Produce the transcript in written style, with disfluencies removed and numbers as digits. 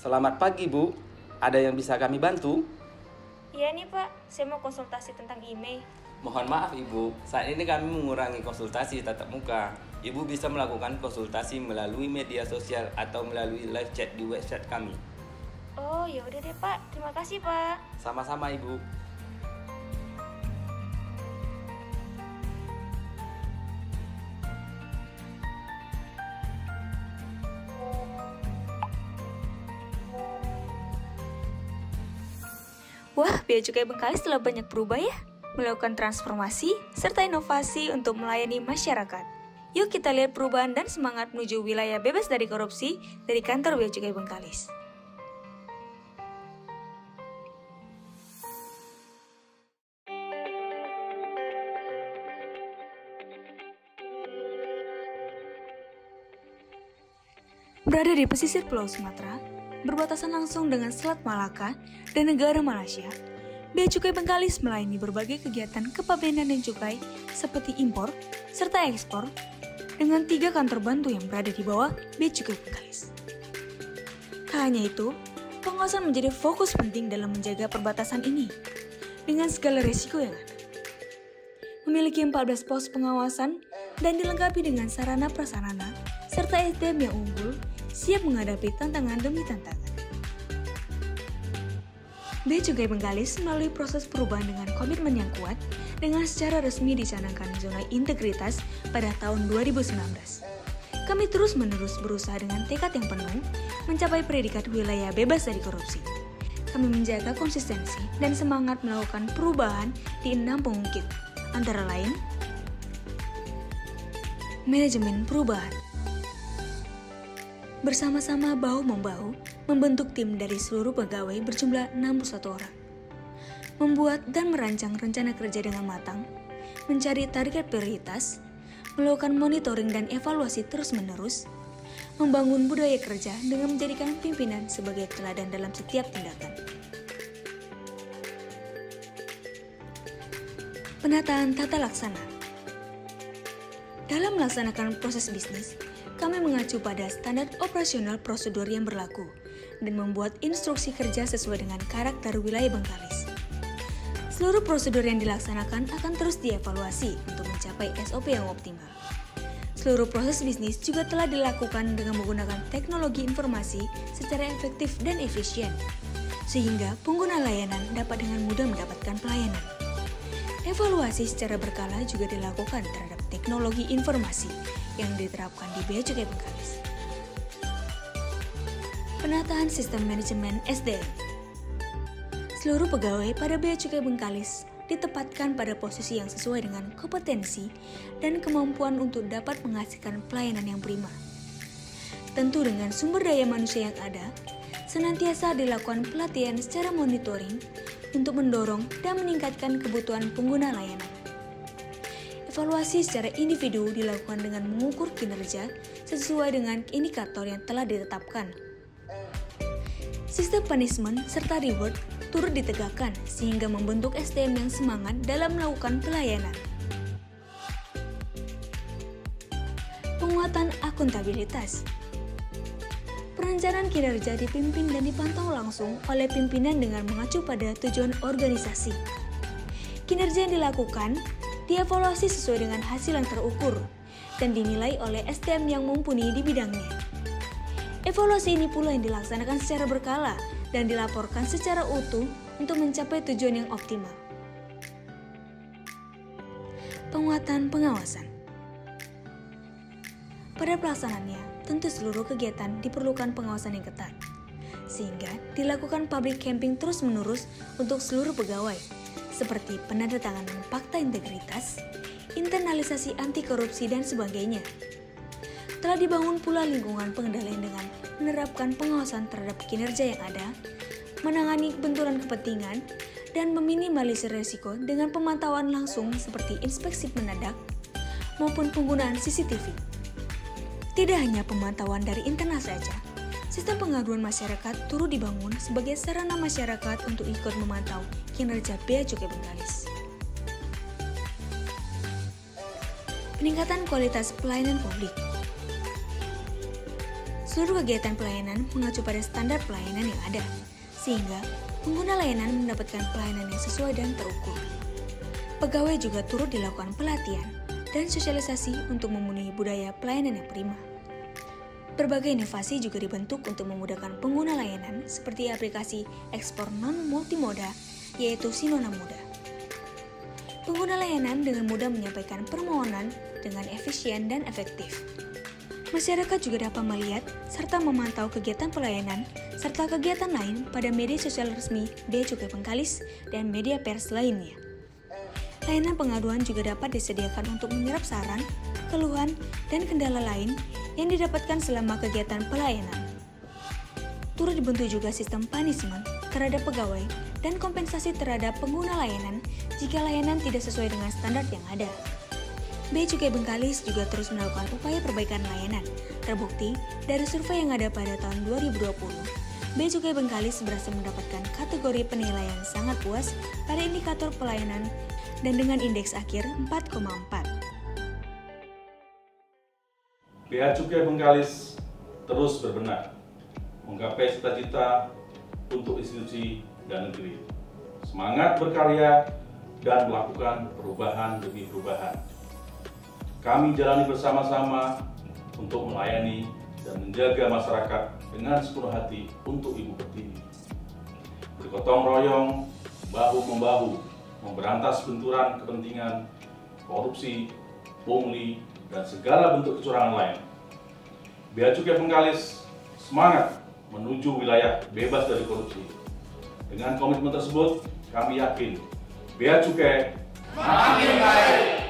Selamat pagi, Bu. Ada yang bisa kami bantu? Iya nih Pak, saya mau konsultasi tentang email. Mohon maaf, Ibu. Saat ini kami mengurangi konsultasi tatap muka. Ibu bisa melakukan konsultasi melalui media sosial atau melalui live chat di website kami. Oh ya udah deh Pak, terima kasih Pak. Sama-sama, Ibu. Wah, Bea Cukai Bengkalis telah banyak berubah ya, melakukan transformasi serta inovasi untuk melayani masyarakat. Yuk kita lihat perubahan dan semangat menuju wilayah bebas dari korupsi dari kantor Bea Cukai Bengkalis. Berada di pesisir Pulau Sumatera, berbatasan langsung dengan Selat Malaka dan negara Malaysia, Bea Cukai Bengkalis melayani berbagai kegiatan kepabeanan dan cukai seperti impor serta ekspor dengan 3 kantor bantu yang berada di bawah Bea Cukai Bengkalis. Tak hanya itu, pengawasan menjadi fokus penting dalam menjaga perbatasan ini dengan segala resiko yang ada. Memiliki 14 pos pengawasan dan dilengkapi dengan sarana prasarana serta SDM yang unggul, siap menghadapi tantangan demi tantangan. Bea Cukai Bengkalis melalui proses perubahan dengan komitmen yang kuat dengan secara resmi dicanangkan zona integritas pada tahun 2019. Kami terus-menerus berusaha dengan tekad yang penuh mencapai predikat wilayah bebas dari korupsi. Kami menjaga konsistensi dan semangat melakukan perubahan di 6 pengungkit, antara lain manajemen perubahan. Bersama-sama bahu-membahu membentuk tim dari seluruh pegawai berjumlah 61 orang. Membuat dan merancang rencana kerja dengan matang, mencari target prioritas, melakukan monitoring dan evaluasi terus-menerus, membangun budaya kerja dengan menjadikan pimpinan sebagai teladan dalam setiap tindakan. Penataan tata laksana. Dalam melaksanakan proses bisnis, kami mengacu pada standar operasional prosedur yang berlaku dan membuat instruksi kerja sesuai dengan karakter wilayah Bengkalis. Seluruh prosedur yang dilaksanakan akan terus dievaluasi untuk mencapai SOP yang optimal. Seluruh proses bisnis juga telah dilakukan dengan menggunakan teknologi informasi secara efektif dan efisien, sehingga pengguna layanan dapat dengan mudah mendapatkan pelayanan. Evaluasi secara berkala juga dilakukan terhadap teknologi informasi yang diterapkan di Bea Cukai Bengkalis. Penataan sistem manajemen SDM. Seluruh pegawai pada Bea Cukai Bengkalis ditempatkan pada posisi yang sesuai dengan kompetensi dan kemampuan untuk dapat menghasilkan pelayanan yang prima. Tentu dengan sumber daya manusia yang ada, senantiasa dilakukan pelatihan secara monitoring untuk mendorong dan meningkatkan kebutuhan pengguna layanan. Evaluasi secara individu dilakukan dengan mengukur kinerja sesuai dengan indikator yang telah ditetapkan. Sistem punishment serta reward turut ditegakkan sehingga membentuk SDM yang semangat dalam melakukan pelayanan. Penguatan akuntabilitas. Perencanaan kinerja dipimpin dan dipantau langsung oleh pimpinan dengan mengacu pada tujuan organisasi. Kinerja yang dilakukan dievaluasi sesuai dengan hasil yang terukur dan dinilai oleh SDM yang mumpuni di bidangnya. Evaluasi ini pula yang dilaksanakan secara berkala dan dilaporkan secara utuh untuk mencapai tujuan yang optimal. Penguatan pengawasan. Pada pelaksanaannya, tentu seluruh kegiatan diperlukan pengawasan yang ketat, sehingga dilakukan public campaign terus-menerus untuk seluruh pegawai, seperti penandatanganan fakta integritas, internalisasi anti korupsi, dan sebagainya. Telah dibangun pula lingkungan pengendalian dengan menerapkan pengawasan terhadap kinerja yang ada, menangani benturan kepentingan, dan meminimalisir risiko dengan pemantauan langsung seperti inspeksi mendadak maupun penggunaan CCTV. Tidak hanya pemantauan dari internal saja, sistem pengaduan masyarakat turut dibangun sebagai sarana masyarakat untuk ikut memantau kinerja Bea Cukai Bengkalis. Peningkatan kualitas pelayanan publik. Seluruh kegiatan pelayanan mengacu pada standar pelayanan yang ada, sehingga pengguna layanan mendapatkan pelayanan yang sesuai dan terukur. Pegawai juga turut dilakukan pelatihan dan sosialisasi untuk memenuhi budaya pelayanan yang prima. Berbagai inovasi juga dibentuk untuk memudahkan pengguna layanan seperti aplikasi ekspor non-multimoda, yaitu Sinona Muda. Pengguna layanan dengan mudah menyampaikan permohonan dengan efisien dan efektif. Masyarakat juga dapat melihat serta memantau kegiatan pelayanan serta kegiatan lain pada media sosial resmi Bea Cukai Bengkalis dan media pers lainnya. Layanan pengaduan juga dapat disediakan untuk menyerap saran, keluhan, dan kendala lain yang didapatkan selama kegiatan pelayanan. Turut dibentuk juga sistem punishment terhadap pegawai dan kompensasi terhadap pengguna layanan jika layanan tidak sesuai dengan standar yang ada. Bea Cukai Bengkalis juga terus melakukan upaya perbaikan layanan. Terbukti dari survei yang ada pada tahun 2020, Bea Cukai Bengkalis berhasil mendapatkan kategori penilaian sangat puas pada indikator pelayanan dan dengan indeks akhir 4,4. Bea Cukai Bengkalis terus berbenah, menggapai cita-cita untuk institusi dan negeri. Semangat berkarya dan melakukan perubahan demi perubahan. Kami jalani bersama-sama untuk melayani dan menjaga masyarakat dengan sepenuh hati untuk Ibu Pertiwi. Bergotong royong, bahu-membahu, memberantas benturan kepentingan, korupsi, pungli, dan segala bentuk kecurangan lain. Bea Cukai Bengkalis semangat menuju wilayah bebas dari korupsi. Dengan komitmen tersebut, kami yakin Bea Cukai makin baik.